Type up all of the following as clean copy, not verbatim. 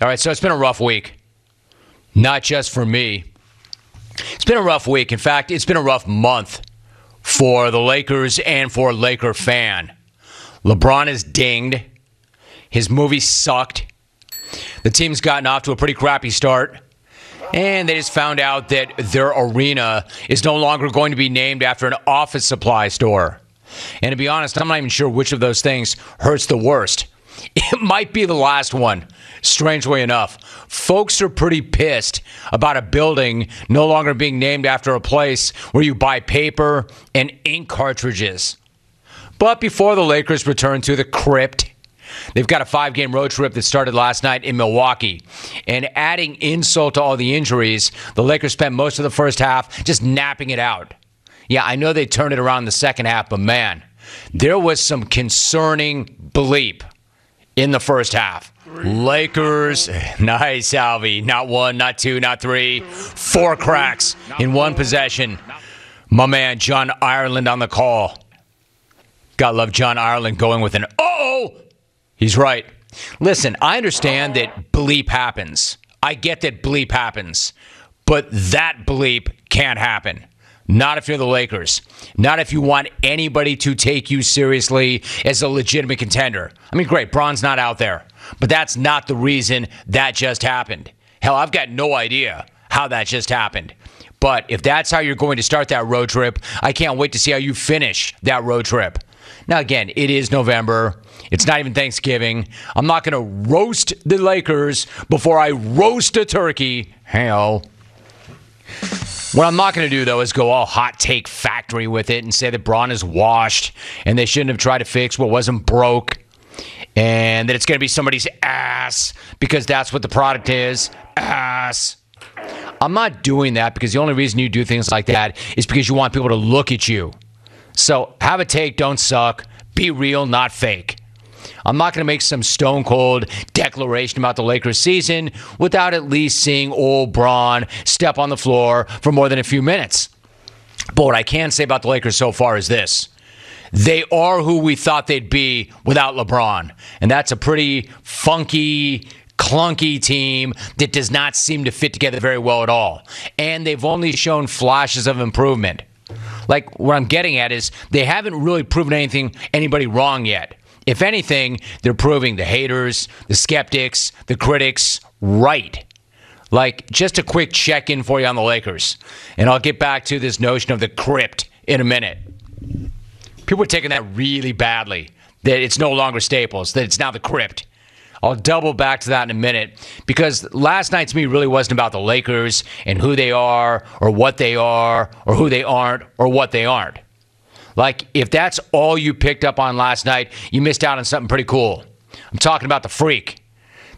All right, so it's been a rough week. Not just for me. It's been a rough week. In fact, it's been a rough month for the Lakers and for a Laker fan. LeBron is dinged. His movie sucked. The team's gotten off to a pretty crappy start. And they just found out that their arena is no longer going to be named after an office supply store. And to be honest, I'm not even sure which of those things hurts the worst. It might be the last one, strangely enough. Folks are pretty pissed about a building no longer being named after a place where you buy paper and ink cartridges. But before the Lakers return to the crypt, they've got a 5-game road trip that started last night in Milwaukee. And adding insult to all the injuries, the Lakers spent most of the first half just napping it out. Yeah, I know they turned it around in the second half, but man, there was some concerning bleep in the first half. Lakers, nice, Alvy. Not one, not two, not three. 4 cracks in one possession. My man, John Ireland on the call. Gotta love John Ireland going with an uh-oh. He's right. Listen, I understand that bleep happens. I get that bleep happens. But that bleep can't happen. Not if you're the Lakers. Not if you want anybody to take you seriously as a legitimate contender. I mean, great, Bron's not out there. But that's not the reason that just happened. Hell, I've got no idea how that just happened. But if that's how you're going to start that road trip, I can't wait to see how you finish that road trip. Now, again, it is November. It's not even Thanksgiving. I'm not going to roast the Lakers before I roast a turkey. Hell. What I'm not going to do, though, is go all hot take factory with it and say that Bron is washed and they shouldn't have tried to fix what wasn't broke and that it's going to be somebody's ass because that's what the product is. Ass. I'm not doing that because the only reason you do things like that is because you want people to look at you. So have a take, don't suck. Be real, not fake. I'm not going to make some stone cold declaration about the Lakers season without at least seeing old Bron step on the floor for more than a few minutes. But what I can say about the Lakers so far is this. They are who we thought they'd be without LeBron. And that's a pretty funky, clunky team that does not seem to fit together very well at all. And they've only shown flashes of improvement. Like, what I'm getting at is they haven't really proven anybody wrong yet. If anything, they're proving the haters, the skeptics, the critics right. Like, just a quick check-in for you on the Lakers. And I'll get back to this notion of the crypt in a minute. People are taking that really badly, that it's no longer Staples, that it's now the crypt. I'll double back to that in a minute because last night to me really wasn't about the Lakers and who they are or what they are or who they aren't or what they aren't. Like, if that's all you picked up on last night, you missed out on something pretty cool. I'm talking about the Freak.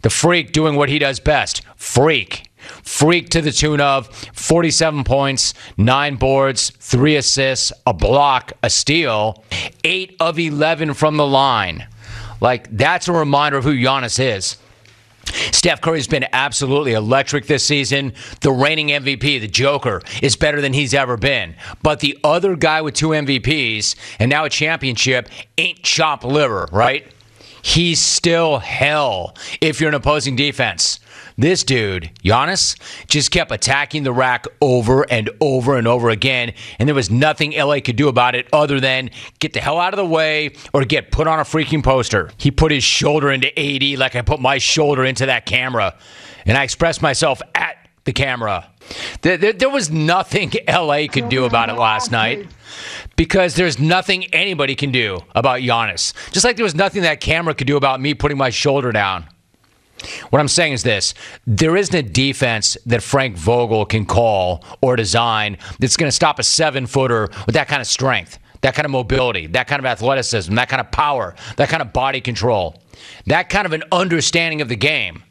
The Freak doing what he does best. Freak. Freak to the tune of 47 points, 9 boards, 3 assists, a block, a steal, 8 of 11 from the line. Like, that's a reminder of who Giannis is. Steph Curry's been absolutely electric this season. The reigning MVP, the Joker, is better than he's ever been. But the other guy with 2 MVPs and now a championship ain't chopped liver, right? He's still hell if you're an opposing defense. This dude, Giannis, just kept attacking the rack over and over and over again, and there was nothing LA could do about it other than get the hell out of the way or get put on a freaking poster. He put his shoulder into AD like I put my shoulder into that camera, and I expressed myself at the camera. There was nothing LA could do about it last night because there's nothing anybody can do about Giannis. Just like there was nothing that camera could do about me putting my shoulder down. What I'm saying is this. There isn't a defense that Frank Vogel can call or design that's going to stop a 7-footer with that kind of strength, that kind of mobility, that kind of athleticism, that kind of power, that kind of body control, that kind of an understanding of the game.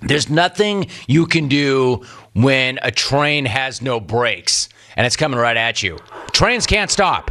There's nothing you can do when a train has no brakes and it's coming right at you. Trains can't stop.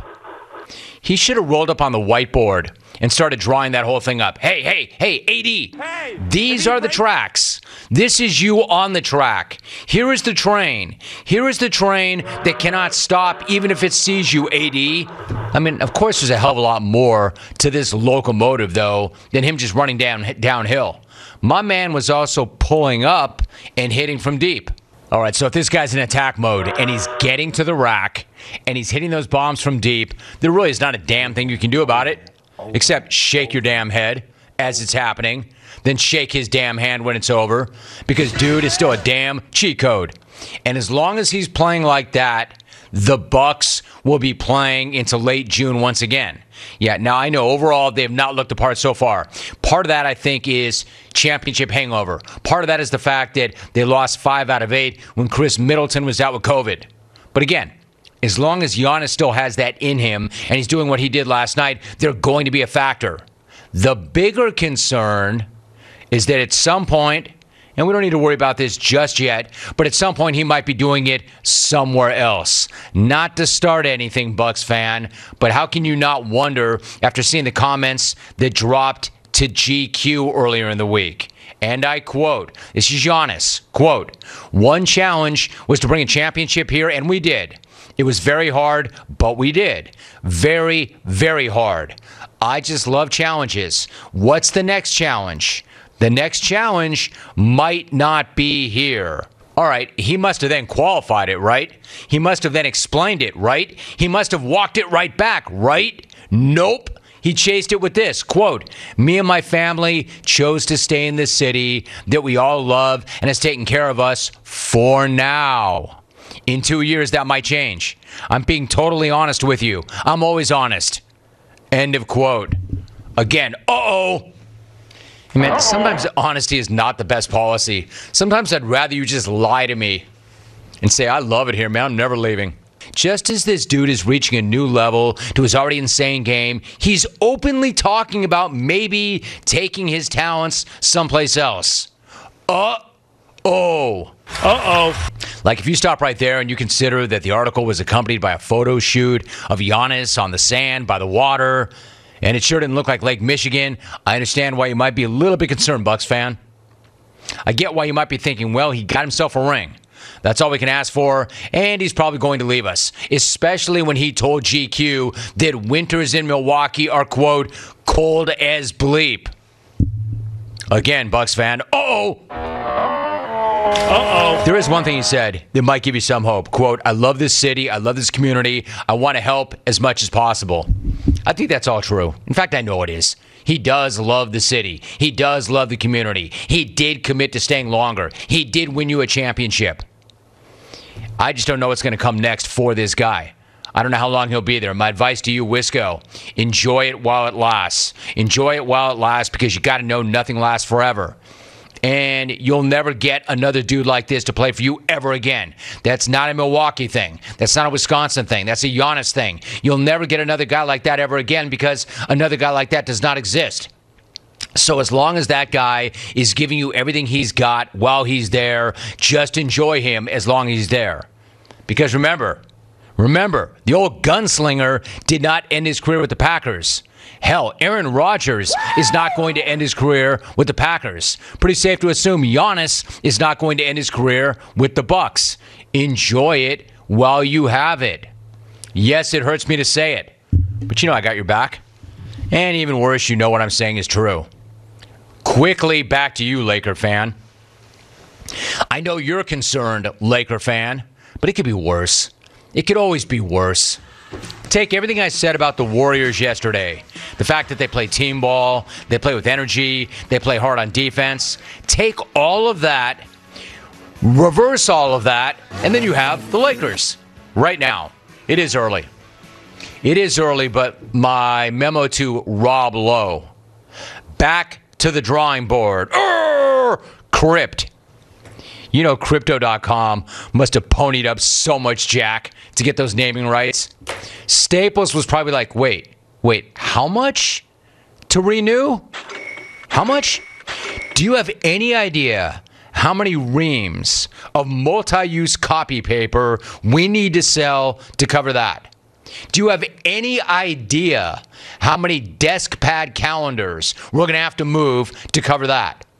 He should have rolled up on the whiteboard and started drawing that whole thing up. Hey, AD, these are the tracks. This is you on the track. Here is the train. Here is the train that cannot stop even if it sees you, AD. I mean, of course, there's a hell of a lot more to this locomotive, though, than him just running downhill. my man was also pulling up and hitting from deep. All right, so if this guy's in attack mode and he's getting to the rack and he's hitting those bombs from deep, there really is not a damn thing you can do about it except shake your damn head as it's happening, then shake his damn hand when it's over, because dude is still a damn cheat code. And as long as he's playing like that, the Bucks will be playing into late June once again. Yeah, now I know overall they have not looked the part so far. Part of that, I think, is championship hangover. Part of that is the fact that they lost 5 out of 8 when Chris Middleton was out with COVID. But again, as long as Giannis still has that in him and he's doing what he did last night, they're going to be a factor. The bigger concern is that at some point, and we don't need to worry about this just yet, but at some point he might be doing it somewhere else. Not to start anything, Bucks fan, but how can you not wonder after seeing the comments that dropped to GQ earlier in the week? And I quote, this is Giannis, quote, "One challenge was to bring a championship here, and we did. It was very hard, but we did. Very, very hard. I just love challenges. What's the next challenge? The next challenge might not be here." All right, he must have then qualified it, right? He must have then explained it, right? He must have walked it right back, right? Nope. He chased it with this, quote, "Me and my family chose to stay in this city that we all love and has taken care of us for now. In 2 years, that might change. I'm being totally honest with you. I'm always honest." End of quote. Again, uh-oh. Man, sometimes honesty is not the best policy. Sometimes I'd rather you just lie to me and say, "I love it here, man. I'm never leaving." Just as this dude is reaching a new level to his already insane game, he's openly talking about maybe taking his talents someplace else. Uh-oh. Like, if you stop right there and you consider that the article was accompanied by a photo shoot of Giannis on the sand by the water, and it sure didn't look like Lake Michigan, I understand why you might be a little bit concerned, Bucks fan. I get why you might be thinking, well, he got himself a ring. That's all we can ask for, and he's probably going to leave us, especially when he told GQ that winters in Milwaukee are, quote, "cold as bleep." Again, Bucks fan, uh-oh. There is one thing he said that might give you some hope. Quote, "I love this city. I love this community. I want to help as much as possible." I think that's all true. In fact, I know it is. He does love the city. He does love the community. He did commit to staying longer. He did win you a championship. I just don't know what's going to come next for this guy. I don't know how long he'll be there. My advice to you, Wisco, enjoy it while it lasts. Enjoy it while it lasts, because you got to know nothing lasts forever. And you'll never get another dude like this to play for you ever again. That's not a Milwaukee thing. That's not a Wisconsin thing. That's a Giannis thing. You'll never get another guy like that ever again, because another guy like that does not exist. So as long as that guy is giving you everything he's got while he's there, just enjoy him as long as he's there. Because remember, the old gunslinger did not end his career with the Packers. Hell, Aaron Rodgers is not going to end his career with the Packers. Pretty safe to assume Giannis is not going to end his career with the Bucks. Enjoy it while you have it. Yes, it hurts me to say it, but you know I got your back. And even worse, you know what I'm saying is true. Quickly back to you, Laker fan. I know you're concerned, Laker fan, but it could be worse. It could always be worse. Take everything I said about the Warriors yesterday, the fact that they play team ball, they play with energy, they play hard on defense. Take all of that, reverse all of that, and then you have the Lakers right now. It is early. It is early, but my memo to Rob Lowe, back to the drawing board. Crypt. You know, Crypto.com must have ponied up so much jack to get those naming rights. Staples was probably like, wait, how much to renew? How much? Do you have any idea how many reams of multi-use copy paper we need to sell to cover that? Do you have any idea how many desk pad calendars we're going to have to move to cover that?